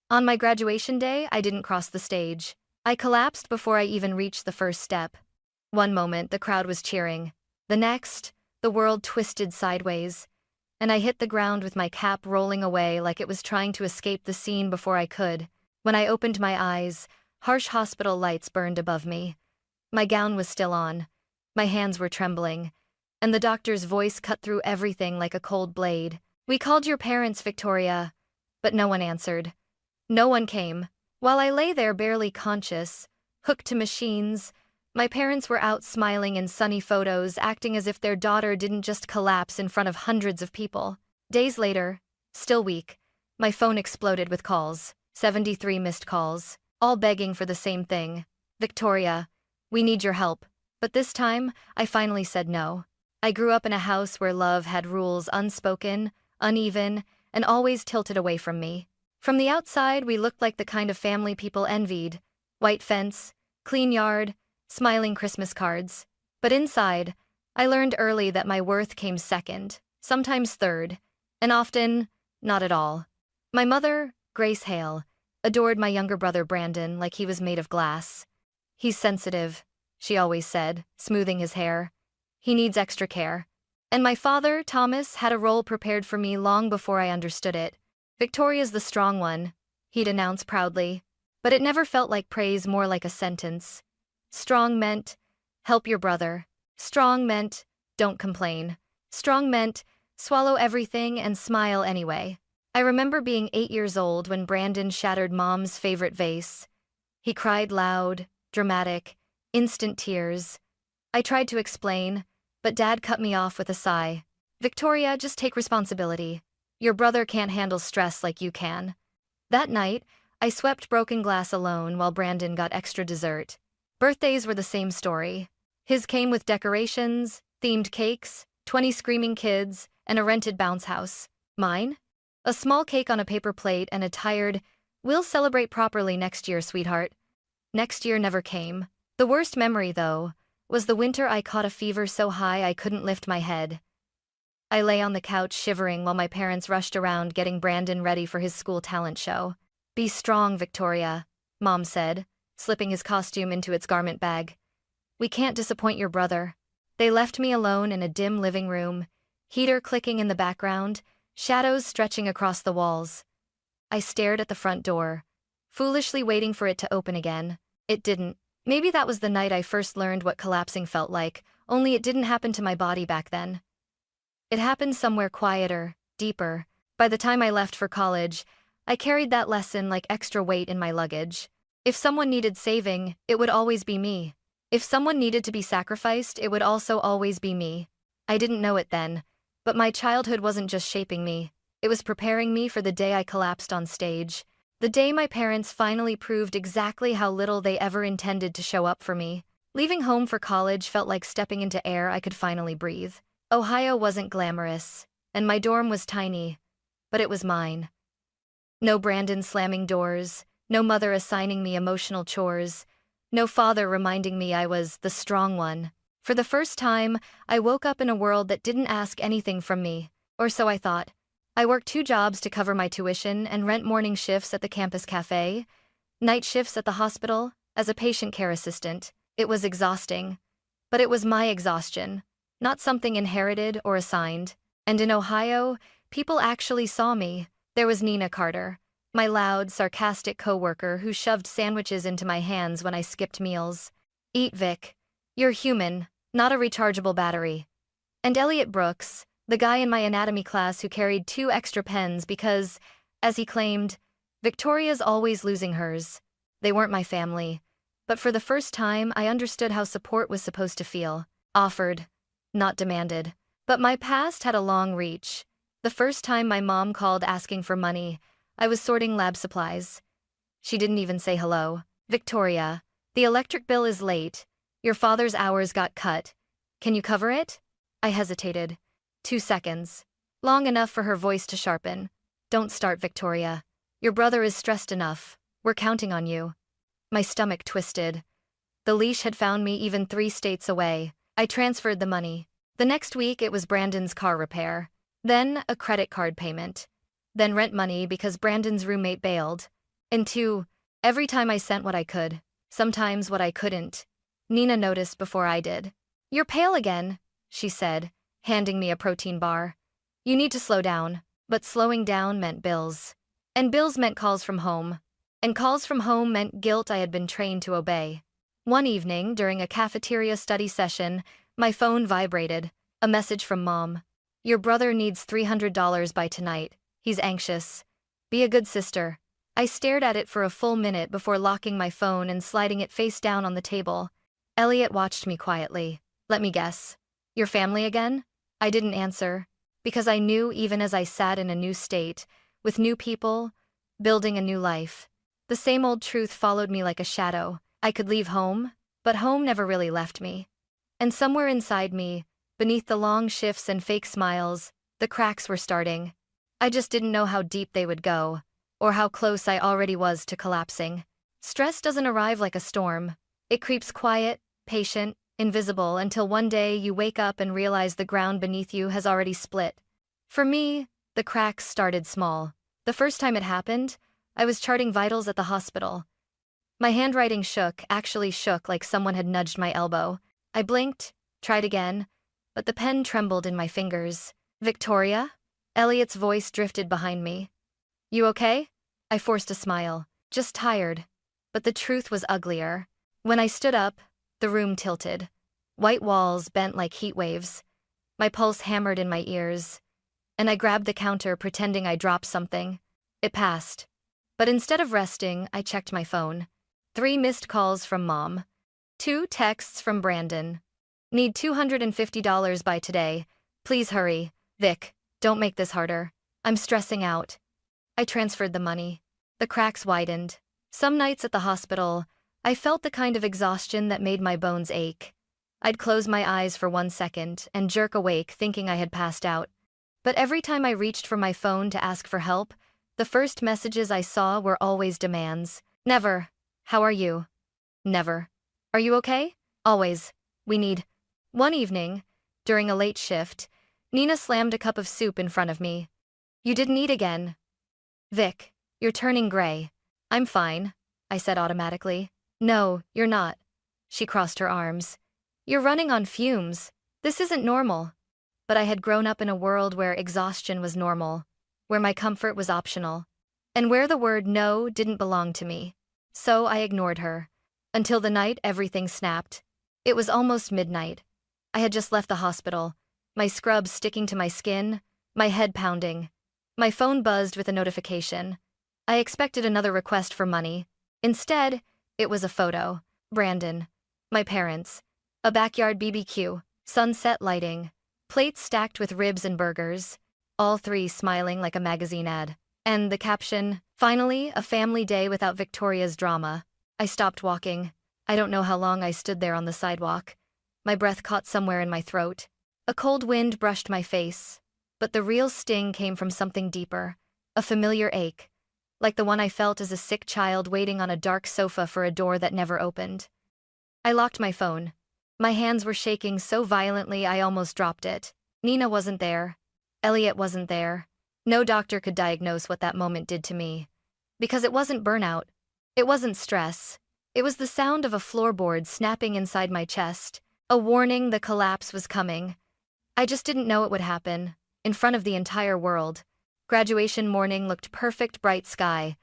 On my graduation day, I didn't cross the stage. I collapsed before I even reached the first step. One moment, the crowd was cheering. The next, the world twisted sideways, and I hit the ground with my cap rolling away like it was trying to escape the scene before I could. When I opened my eyes, harsh hospital lights burned above me. My gown was still on. My hands were trembling, and the doctor's voice cut through everything like a cold blade. "We called your parents, Victoria," but no one answered. No one came. While I lay there barely conscious, hooked to machines, my parents were out smiling in sunny photos, acting as if their daughter didn't just collapse in front of hundreds of people. Days later, still weak, my phone exploded with calls, 73 missed calls, all begging for the same thing. "Victoria, we need your help." But this time, I finally said no. I grew up in a house where love had rules, unspoken, uneven, and always tilted away from me. From the outside, we looked like the kind of family people envied. White fence, clean yard, smiling Christmas cards. But inside, I learned early that my worth came second, sometimes third, and often, not at all. My mother, Grace Hale, adored my younger brother Brandon like he was made of glass. "He's sensitive," she always said, smoothing his hair. "He needs extra care." And my father, Thomas, had a role prepared for me long before I understood it. "Victoria's the strong one," he'd announce proudly. But it never felt like praise, more like a sentence. Strong meant, help your brother. Strong meant, don't complain. Strong meant, swallow everything and smile anyway. I remember being 8 years old when Brandon shattered Mom's favorite vase. He cried loud, dramatic, instant tears. I tried to explain, but Dad cut me off with a sigh. "Victoria, just take responsibility. Your brother can't handle stress like you can." That night, I swept broken glass alone while Brandon got extra dessert. Birthdays were the same story. His came with decorations, themed cakes, 20 screaming kids, and a rented bounce house. Mine? A small cake on a paper plate and a tired, "We'll celebrate properly next year, sweetheart." Next year never came. The worst memory, though, was the winter I caught a fever so high I couldn't lift my head. I lay on the couch shivering while my parents rushed around getting Brandon ready for his school talent show. "Be strong, Victoria," Mom said, slipping his costume into its garment bag. "We can't disappoint your brother." They left me alone in a dim living room, heater clicking in the background, shadows stretching across the walls. I stared at the front door, foolishly waiting for it to open again. It didn't. Maybe that was the night I first learned what collapsing felt like, only it didn't happen to my body back then. It happened somewhere quieter, deeper. By the time I left for college, I carried that lesson like extra weight in my luggage. If someone needed saving, it would always be me. If someone needed to be sacrificed, it would also always be me. I didn't know it then, but my childhood wasn't just shaping me. It was preparing me for the day I collapsed on stage. The day my parents finally proved exactly how little they ever intended to show up for me. Leaving home for college felt like stepping into air I could finally breathe. Ohio wasn't glamorous, and my dorm was tiny, but it was mine. No Brandon slamming doors, no mother assigning me emotional chores, no father reminding me I was the strong one. For the first time, I woke up in a world that didn't ask anything from me, or so I thought. I worked 2 jobs to cover my tuition and rent morning shifts at the campus cafe, night shifts at the hospital, as a patient care assistant. It was exhausting, but it was my exhaustion, not something inherited or assigned. And in Ohio, people actually saw me. There was Nina Carter, my loud, sarcastic coworker who shoved sandwiches into my hands when I skipped meals. "Eat, Vic. You're human, not a rechargeable battery." And Elliot Brooks, the guy in my anatomy class who carried 2 extra pens because, as he claimed, Victoria's always losing hers. They weren't my family, but for the first time I understood how support was supposed to feel. Offered, not demanded. But my past had a long reach. The first time my mom called asking for money, I was sorting lab supplies. She didn't even say hello. "Victoria, the electric bill is late. Your father's hours got cut. Can you cover it?" I hesitated. 2 seconds. Long enough for her voice to sharpen. "Don't start, Victoria. Your brother is stressed enough. We're counting on you." My stomach twisted. The leash had found me even 3 states away. I transferred the money. The next week it was Brandon's car repair. Then a credit card payment. Then rent money because Brandon's roommate bailed. And 2, every time I sent what I could, sometimes what I couldn't. Nina noticed before I did. "You're pale again," she said, handing me a protein bar. "You need to slow down." But slowing down meant bills. And bills meant calls from home. And calls from home meant guilt I had been trained to obey. One evening, during a cafeteria study session, my phone vibrated. A message from Mom. "Your brother needs $300 by tonight. He's anxious. Be a good sister." I stared at it for a full minute before locking my phone and sliding it face down on the table. Elliot watched me quietly. "Let me guess. Your family again?" I didn't answer, because I knew even as I sat in a new state, with new people, building a new life, the same old truth followed me like a shadow. I could leave home, but home never really left me. And somewhere inside me, beneath the long shifts and fake smiles, the cracks were starting. I just didn't know how deep they would go, or how close I already was to collapsing. Stress doesn't arrive like a storm. It creeps quiet, patient, invisible, until one day you wake up and realize the ground beneath you has already split. For me, the cracks started small. The first time it happened, I was charting vitals at the hospital. My handwriting shook, actually shook like someone had nudged my elbow. I blinked, tried again, but the pen trembled in my fingers. "Victoria?" Elliot's voice drifted behind me. "You okay?" I forced a smile. "Just tired." But the truth was uglier. When I stood up, the room tilted. White walls bent like heat waves. My pulse hammered in my ears. And I grabbed the counter, pretending I dropped something. It passed. But instead of resting, I checked my phone. 3 missed calls from Mom. 2 texts from Brandon. "Need $250 by today. Please hurry. Vic, don't make this harder. I'm stressing out." I transferred the money. The cracks widened. Some nights at the hospital, I felt the kind of exhaustion that made my bones ache. I'd close my eyes for 1 second and jerk awake thinking I had passed out. But every time I reached for my phone to ask for help, the first messages I saw were always demands. Never. "How are you?" Never. "Are you okay?" Always. "We need." One evening, during a late shift, Nina slammed a cup of soup in front of me. "You didn't eat again." "Vic, you're turning gray." "I'm fine," I said automatically. "No, you're not." She crossed her arms. "You're running on fumes. This isn't normal." But I had grown up in a world where exhaustion was normal, where my comfort was optional, and where the word no didn't belong to me. So I ignored her. Until the night everything snapped. It was almost midnight. I had just left the hospital, my scrubs sticking to my skin, my head pounding. My phone buzzed with a notification. I expected another request for money. Instead, it was a photo. Brandon. My parents. A backyard BBQ. Sunset lighting. Plates stacked with ribs and burgers. All 3 smiling like a magazine ad. And the caption, "Finally, a family day without Victoria's drama." I stopped walking. I don't know how long I stood there on the sidewalk. My breath caught somewhere in my throat. A cold wind brushed my face. But the real sting came from something deeper. A familiar ache. Like the one I felt as a sick child waiting on a dark sofa for a door that never opened. I locked my phone. My hands were shaking so violently I almost dropped it. Nina wasn't there. Elliot wasn't there. No doctor could diagnose what that moment did to me. Because it wasn't burnout. It wasn't stress. It was the sound of a floorboard snapping inside my chest. A warning the collapse was coming. I just didn't know it would happen. In front of the entire world. Graduation morning looked perfect, bright sky.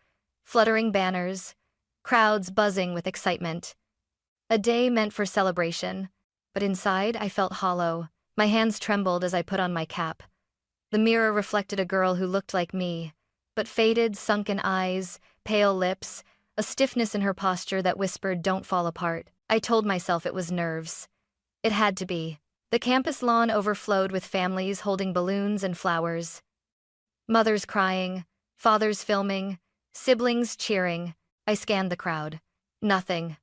Fluttering banners. Crowds buzzing with excitement. A day meant for celebration. But inside, I felt hollow. My hands trembled as I put on my cap. The mirror reflected a girl who looked like me, but faded, sunken eyes, pale lips, a stiffness in her posture that whispered, "Don't fall apart." I told myself it was nerves. It had to be. The campus lawn overflowed with families holding balloons and flowers. Mothers crying, fathers filming, siblings cheering. I scanned the crowd. Nothing.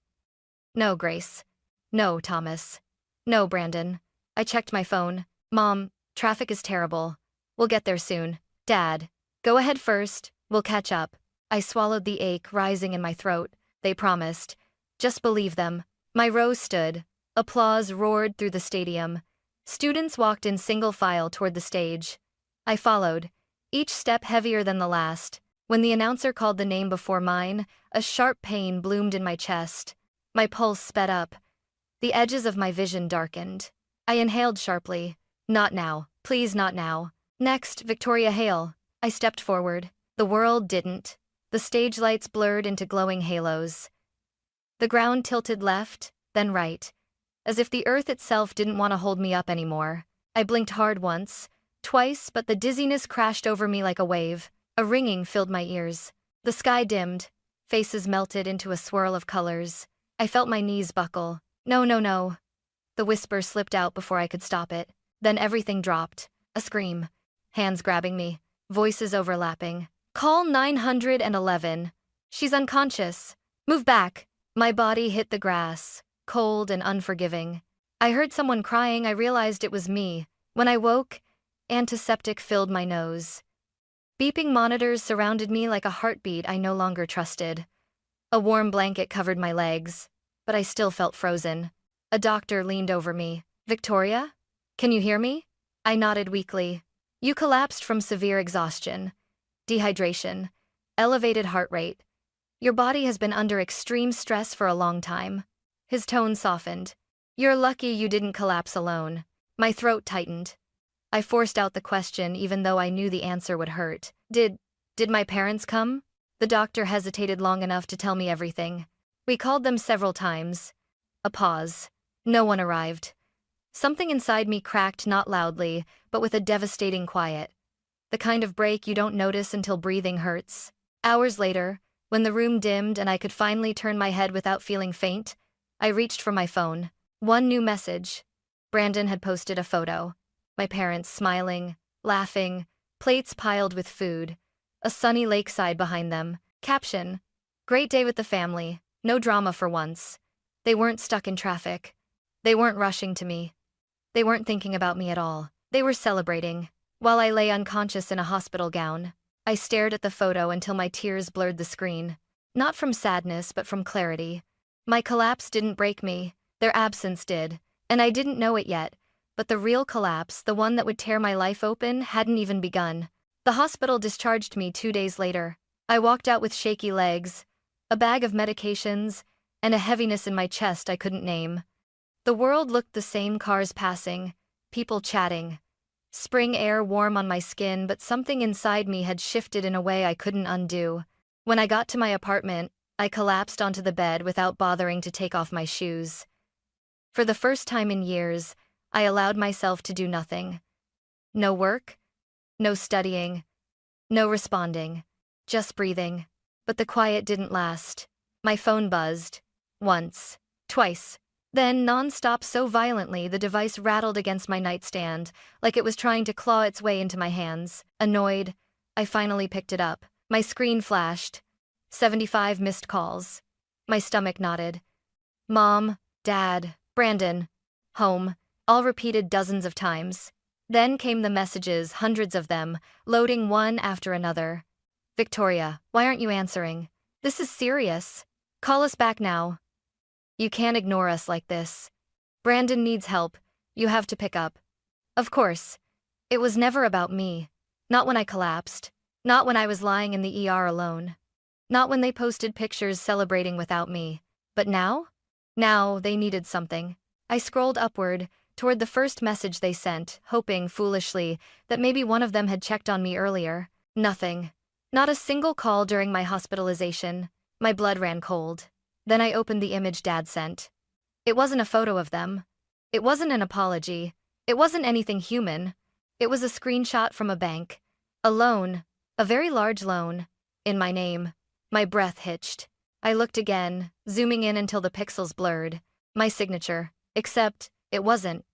No Grace. No Thomas. No Brandon. I checked my phone. "Mom, traffic is terrible. We'll get there soon." "Dad, go ahead first. We'll catch up." I swallowed the ache rising in my throat. They promised. Just believe them. My row stood. Applause roared through the stadium. Students walked in single file toward the stage. I followed, each step heavier than the last. When the announcer called the name before mine, a sharp pain bloomed in my chest. My pulse sped up. The edges of my vision darkened. I inhaled sharply. Not now. Please, not now. Next, Victoria Hale. I stepped forward. The world didn't. The stage lights blurred into glowing halos. The ground tilted left, then right, as if the earth itself didn't want to hold me up anymore. I blinked hard once, twice, but the dizziness crashed over me like a wave. A ringing filled my ears. The sky dimmed. Faces melted into a swirl of colors. I felt my knees buckle. No, no, no. The whisper slipped out before I could stop it. Then everything dropped. A scream. Hands grabbing me. Voices overlapping. Call 911. She's unconscious. Move back. My body hit the grass, cold and unforgiving. I heard someone crying. I realized it was me. When I woke, antiseptic filled my nose. Beeping monitors surrounded me like a heartbeat I no longer trusted. A warm blanket covered my legs, but I still felt frozen. A doctor leaned over me. Victoria? Can you hear me? I nodded weakly. You collapsed from severe exhaustion, dehydration, elevated heart rate. Your body has been under extreme stress for a long time. His tone softened. You're lucky you didn't collapse alone. My throat tightened. I forced out the question even though I knew the answer would hurt. Did my parents come? The doctor hesitated long enough to tell me everything. We called them several times. A pause. No one arrived. Something inside me cracked, not loudly, but with a devastating quiet. The kind of break you don't notice until breathing hurts. Hours later, when the room dimmed and I could finally turn my head without feeling faint, I reached for my phone. One new message. Brandon had posted a photo. My parents smiling, laughing, plates piled with food. A sunny lakeside behind them. Caption. Great day with the family. No drama for once. They weren't stuck in traffic. They weren't rushing to me. They weren't thinking about me at all. They were celebrating. While I lay unconscious in a hospital gown, I stared at the photo until my tears blurred the screen. Not from sadness, but from clarity. My collapse didn't break me. Their absence did. And I didn't know it yet. But the real collapse, the one that would tear my life open, hadn't even begun. The hospital discharged me 2 days later. I walked out with shaky legs, a bag of medications, and a heaviness in my chest I couldn't name. The world looked the same, cars passing, people chatting. Spring air warm on my skin, but something inside me had shifted in a way I couldn't undo. When I got to my apartment, I collapsed onto the bed without bothering to take off my shoes. For the first time in years, I allowed myself to do nothing. No work, no studying, no responding, just breathing. But the quiet didn't last. My phone buzzed. Once, twice. Then, non-stop, so violently the device rattled against my nightstand, like it was trying to claw its way into my hands. Annoyed, I finally picked it up. My screen flashed. 75 missed calls. My stomach knotted. Mom, Dad, Brandon, home, all repeated dozens of times. Then came the messages, hundreds of them, loading one after another. Victoria, why aren't you answering? This is serious. Call us back now. You can't ignore us like this. Brandon needs help. You have to pick up. Of course. It was never about me. Not when I collapsed. Not when I was lying in the ER alone. Not when they posted pictures celebrating without me. But now? Now they needed something. I scrolled upward, toward the first message they sent, hoping, foolishly, that maybe one of them had checked on me earlier. Nothing. Not a single call during my hospitalization. My blood ran cold. Then I opened the image Dad sent. It wasn't a photo of them. It wasn't an apology. It wasn't anything human. It was a screenshot from a bank. A loan, a very large loan, in my name. My breath hitched. I looked again, zooming in until the pixels blurred. My signature. Except, it wasn't.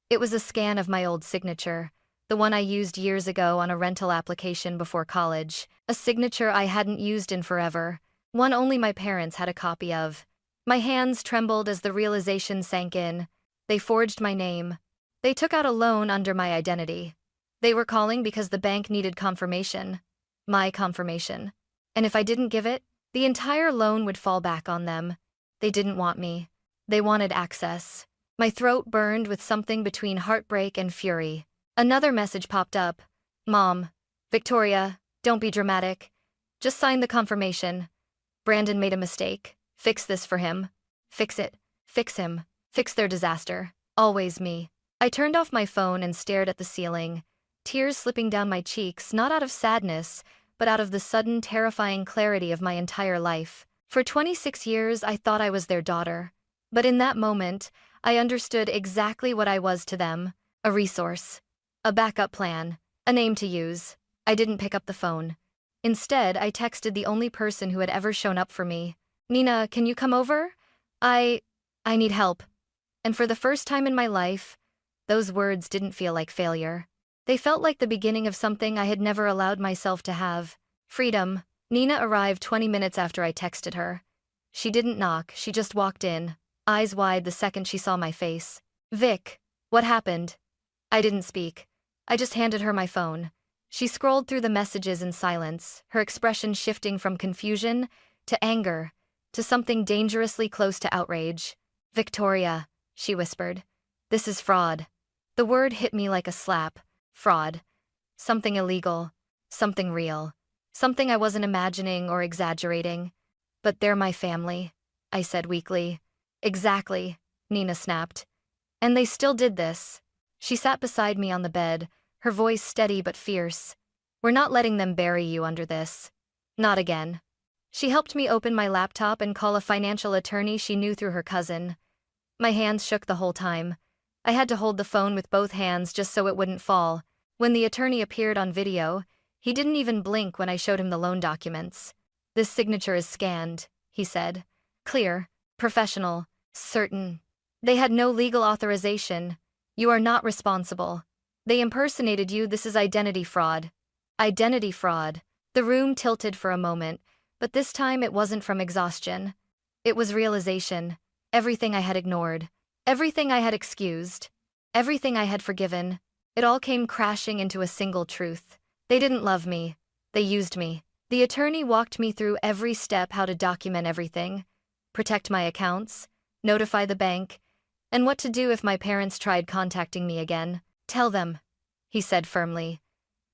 It was a scan of my old signature, the one I used years ago on a rental application before college. A signature I hadn't used in forever. One only my parents had a copy of. My hands trembled as the realization sank in. They forged my name. They took out a loan under my identity. They were calling because the bank needed confirmation. My confirmation. And if I didn't give it, the entire loan would fall back on them. They didn't want me. They wanted access. My throat burned with something between heartbreak and fury. Another message popped up. Mom. Victoria, don't be dramatic. Just sign the confirmation. Brandon made a mistake. Fix this for him. Fix it. Fix him. Fix their disaster. Always me. I turned off my phone and stared at the ceiling, tears slipping down my cheeks, not out of sadness, but out of the sudden, terrifying clarity of my entire life. For 26 years, I thought I was their daughter. But in that moment, I understood exactly what I was to them. A resource. A backup plan. A name to use. I didn't pick up the phone. Instead, I texted the only person who had ever shown up for me. Nina, can you come over? I need help. And for the first time in my life, those words didn't feel like failure. They felt like the beginning of something I had never allowed myself to have. Freedom. Nina arrived 20 minutes after I texted her. She didn't knock, she just walked in, eyes wide the second she saw my face. Vic, what happened? I didn't speak. I just handed her my phone. She scrolled through the messages in silence, her expression shifting from confusion to anger to something dangerously close to outrage. Victoria, she whispered. This is fraud. The word hit me like a slap. Fraud. Something illegal. Something real. Something I wasn't imagining or exaggerating. But they're my family, I said weakly. Exactly, Nina snapped. And they still did this. She sat beside me on the bed, her voice steady but fierce. We're not letting them bury you under this. Not again. She helped me open my laptop and call a financial attorney she knew through her cousin. My hands shook the whole time. I had to hold the phone with both hands just so it wouldn't fall. When the attorney appeared on video, he didn't even blink when I showed him the loan documents. This signature is scanned, he said. Clear, professional, certain. They had no legal authorization. You are not responsible. They impersonated you. This is identity fraud. Identity fraud. The room tilted for a moment, but this time it wasn't from exhaustion. It was realization. Everything I had ignored. Everything I had excused. Everything I had forgiven. It all came crashing into a single truth. They didn't love me. They used me. The attorney walked me through every step, how to document everything, protect my accounts, notify the bank, and what to do if my parents tried contacting me again. Tell them, he said firmly,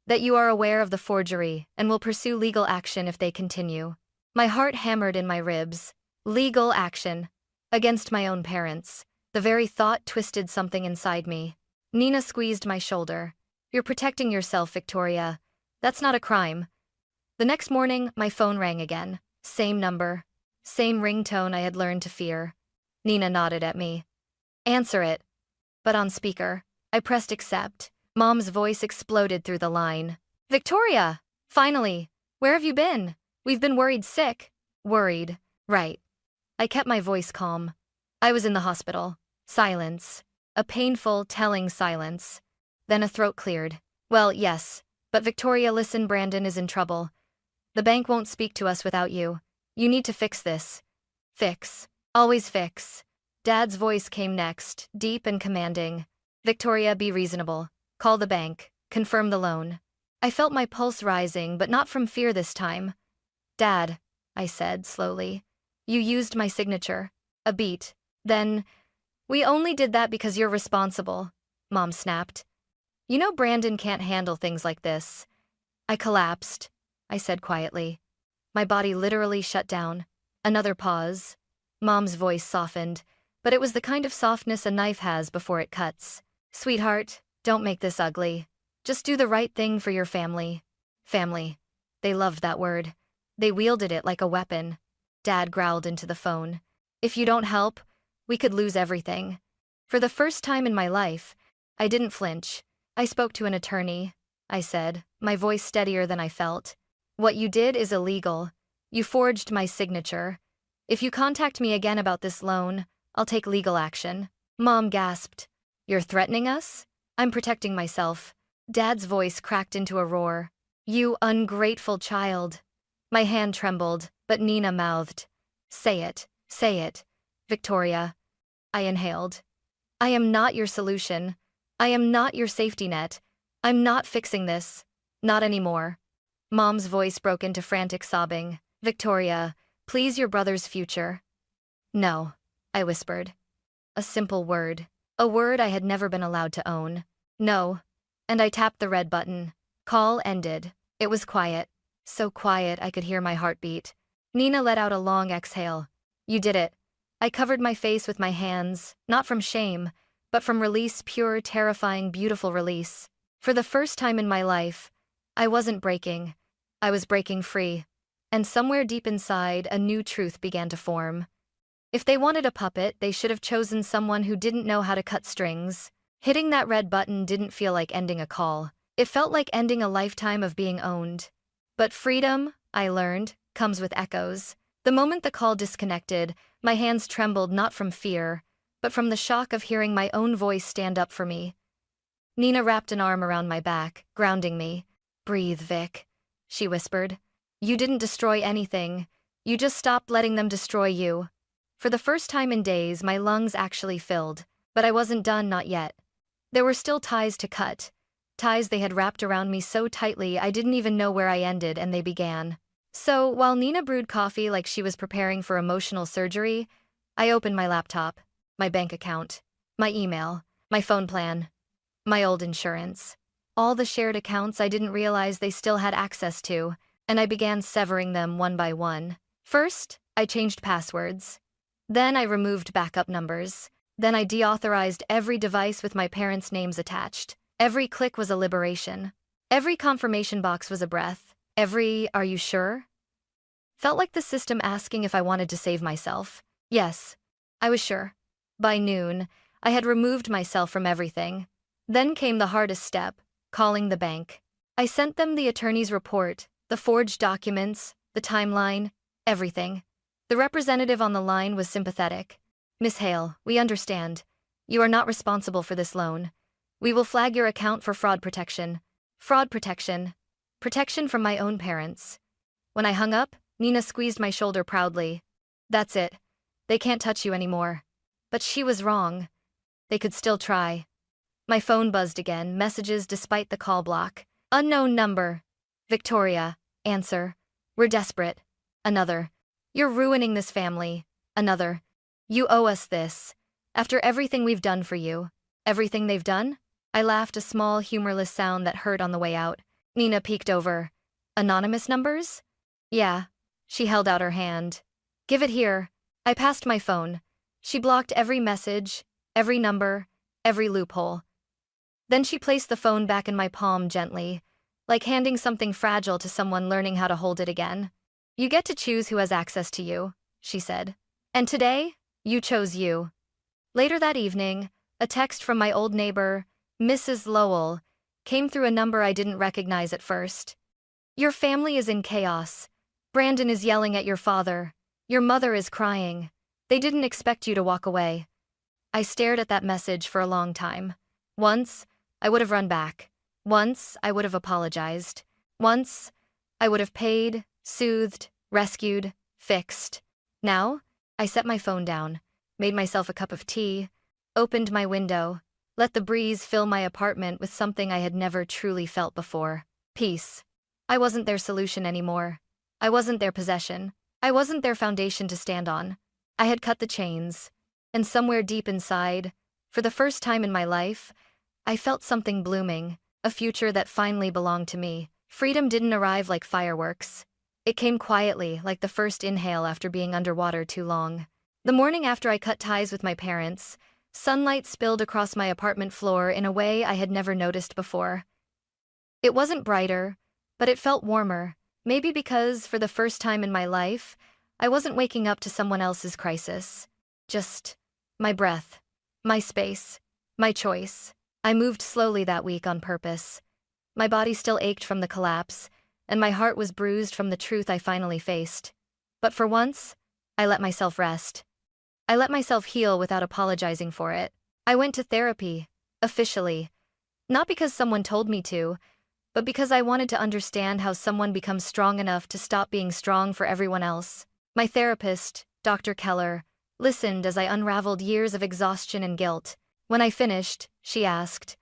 that you are aware of the forgery and will pursue legal action if they continue. My heart hammered in my ribs. Legal action. Against my own parents. The very thought twisted something inside me. Nina squeezed my shoulder. You're protecting yourself, Victoria. That's not a crime. The next morning, my phone rang again. Same number. Same ringtone I had learned to fear. Nina nodded at me. Answer it. But on speaker. I pressed accept. Mom's voice exploded through the line. Victoria! Finally! Where have you been? We've been worried sick. Worried. Right. I kept my voice calm. I was in the hospital. Silence. A painful, telling silence. Then a throat cleared. Well, yes. But Victoria, listen, Brandon is in trouble. The bank won't speak to us without you. You need to fix this. Fix. Always fix. Dad's voice came next, deep and commanding. Victoria, be reasonable. Call the bank. Confirm the loan. I felt my pulse rising, but not from fear this time. Dad, I said slowly. You used my signature. A beat. Then, we only did that because you're responsible, Mom snapped. You know Brandon can't handle things like this. I collapsed, I said quietly. My body literally shut down. Another pause. Mom's voice softened, but it was the kind of softness a knife has before it cuts. Sweetheart, don't make this ugly. Just do the right thing for your family. Family. They loved that word. They wielded it like a weapon. Dad growled into the phone. If you don't help, we could lose everything. For the first time in my life, I didn't flinch. I spoke to an attorney, I said, my voice steadier than I felt. What you did is illegal. You forged my signature. If you contact me again about this loan, I'll take legal action. Mom gasped. You're threatening us? I'm protecting myself. Dad's voice cracked into a roar. You ungrateful child. My hand trembled, but Nina mouthed. Say it, Victoria. I inhaled. I am not your solution. I am not your safety net. I'm not fixing this. Not anymore. Mom's voice broke into frantic sobbing. Victoria, please, your brother's future. No, I whispered. A simple word. A word I had never been allowed to own. No. And I tapped the red button. Call ended. It was quiet. so quiet I could hear my heartbeat. Nina let out a long exhale. You did it. I covered my face with my hands, not from shame, but from release, pure, terrifying, beautiful release. For the first time in my life, I wasn't breaking. I was breaking free. And somewhere deep inside, a new truth began to form. If they wanted a puppet, they should have chosen someone who didn't know how to cut strings. Hitting that red button didn't feel like ending a call. It felt like ending a lifetime of being owned. But freedom, I learned, comes with echoes. The moment the call disconnected, my hands trembled not from fear, but from the shock of hearing my own voice stand up for me. Nina wrapped an arm around my back, grounding me. Breathe, Vic, she whispered. You didn't destroy anything. You just stopped letting them destroy you. For the first time in days, my lungs actually filled. But I wasn't done, not yet. There were still ties to cut. Ties they had wrapped around me so tightly I didn't even know where I ended and they began. So, while Nina brewed coffee like she was preparing for emotional surgery, I opened my laptop, my bank account, my email, my phone plan, my old insurance. All the shared accounts I didn't realize they still had access to, and I began severing them one by one. First, I changed passwords. Then I removed backup numbers. Then I deauthorized every device with my parents' names attached. Every click was a liberation. Every confirmation box was a breath. Every "are you sure?" felt like the system asking if I wanted to save myself. Yes, I was sure. By noon, I had removed myself from everything. Then came the hardest step, calling the bank. I sent them the attorney's report, the forged documents, the timeline, everything. The representative on the line was sympathetic. Miss Hale, we understand. You are not responsible for this loan. We will flag your account for fraud protection. Fraud protection. Protection from my own parents. When I hung up, Nina squeezed my shoulder proudly. That's it. They can't touch you anymore. But she was wrong. They could still try. My phone buzzed again, messages despite the call block. Unknown number. Victoria. Answer. We're desperate. Another. You're ruining this family. Another. You owe us this. After everything we've done for you. Everything they've done? I laughed, a small, humorless sound that hurt on the way out. Nina peeked over. Anonymous numbers? Yeah. She held out her hand. Give it here. I passed my phone. She blocked every message, every number, every loophole. Then she placed the phone back in my palm gently, like handing something fragile to someone learning how to hold it again. You get to choose who has access to you, she said. And today, you chose you. Later that evening, a text from my old neighbor, Mrs. Lowell, came through a number I didn't recognize at first. Your family is in chaos. Brandon is yelling at your father. Your mother is crying. They didn't expect you to walk away. I stared at that message for a long time. Once, I would have run back. Once, I would have apologized. Once, I would have paid, soothed, rescued, fixed. Now, I set my phone down, made myself a cup of tea, opened my window, let the breeze fill my apartment with something I had never truly felt before. Peace. I wasn't their solution anymore. I wasn't their possession. I wasn't their foundation to stand on. I had cut the chains. And somewhere deep inside, for the first time in my life, I felt something blooming, a future that finally belonged to me. Freedom didn't arrive like fireworks. It came quietly, like the first inhale after being underwater too long. The morning after I cut ties with my parents, sunlight spilled across my apartment floor in a way I had never noticed before. It wasn't brighter, but it felt warmer, maybe because, for the first time in my life, I wasn't waking up to someone else's crisis. Just my breath, my space, my choice. I moved slowly that week on purpose. My body still ached from the collapse, and my heart was bruised from the truth I finally faced. But for once, I let myself rest. I let myself heal without apologizing for it. I went to therapy, officially. Not because someone told me to, but because I wanted to understand how someone becomes strong enough to stop being strong for everyone else. My therapist, Dr. Keller, listened as I unraveled years of exhaustion and guilt. When I finished, she asked,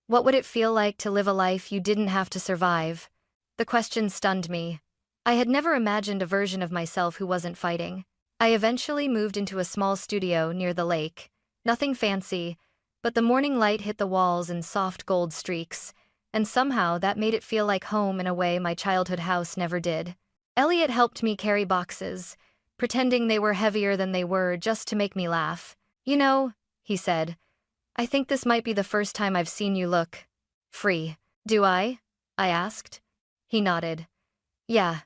"What would it feel like to live a life you didn't have to survive?" The question stunned me. I had never imagined a version of myself who wasn't fighting. I eventually moved into a small studio near the lake. Nothing fancy, but the morning light hit the walls in soft gold streaks, and somehow that made it feel like home in a way my childhood house never did. Elliot helped me carry boxes, pretending they were heavier than they were just to make me laugh. You know, he said, I think this might be the first time I've seen you look free. Do I? I asked. He nodded. Yeah.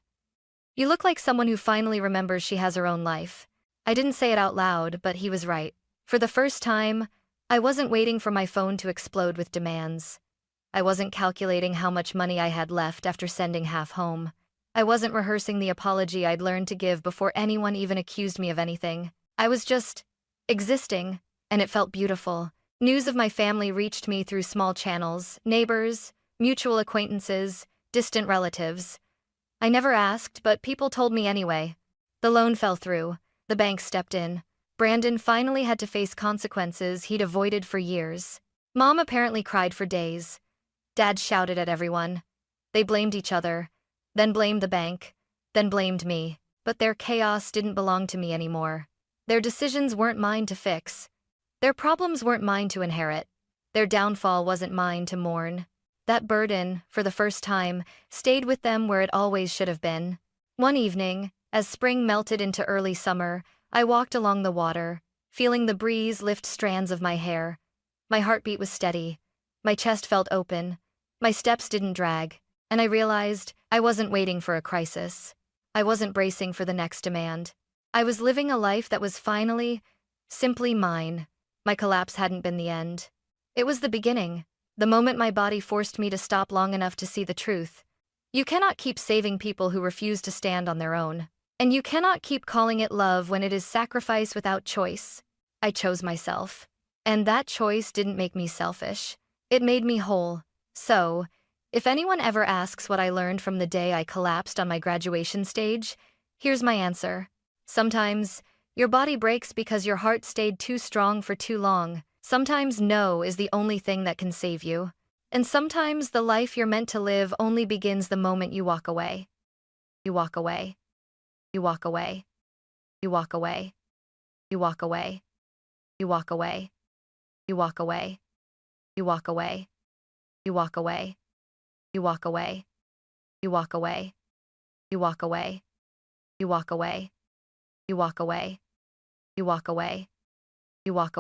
You look like someone who finally remembers she has her own life. I didn't say it out loud, but he was right. For the first time, I wasn't waiting for my phone to explode with demands. I wasn't calculating how much money I had left after sending half home. I wasn't rehearsing the apology I'd learned to give before anyone even accused me of anything. I was just existing, and it felt beautiful. News of my family reached me through small channels, neighbors, mutual acquaintances, distant relatives. I never asked, but people told me anyway. The loan fell through. The bank stepped in. Brandon finally had to face consequences he'd avoided for years. Mom apparently cried for days. Dad shouted at everyone. They blamed each other, then blamed the bank, then blamed me. But their chaos didn't belong to me anymore. Their decisions weren't mine to fix. Their problems weren't mine to inherit. Their downfall wasn't mine to mourn. That burden, for the first time, stayed with them where it always should have been. One evening, as spring melted into early summer, I walked along the water, feeling the breeze lift strands of my hair. My heartbeat was steady. My chest felt open. My steps didn't drag. And I realized I wasn't waiting for a crisis. I wasn't bracing for the next demand. I was living a life that was finally, simply mine. My collapse hadn't been the end. It was the beginning. The moment my body forced me to stop long enough to see the truth. You cannot keep saving people who refuse to stand on their own. And you cannot keep calling it love when it is sacrifice without choice. I chose myself. And that choice didn't make me selfish. It made me whole. So, if anyone ever asks what I learned from the day I collapsed on my graduation stage, here's my answer. Sometimes, your body breaks because your heart stayed too strong for too long. Sometimes no is the only thing that can save you. And sometimes the life you're meant to live only begins the moment you walk away. You walk away. You walk away. You walk away. You walk away. You walk away. You walk away. You walk away. You walk away. You walk away. You walk away. You walk away. You walk away. You walk away. You walk away. You walk away.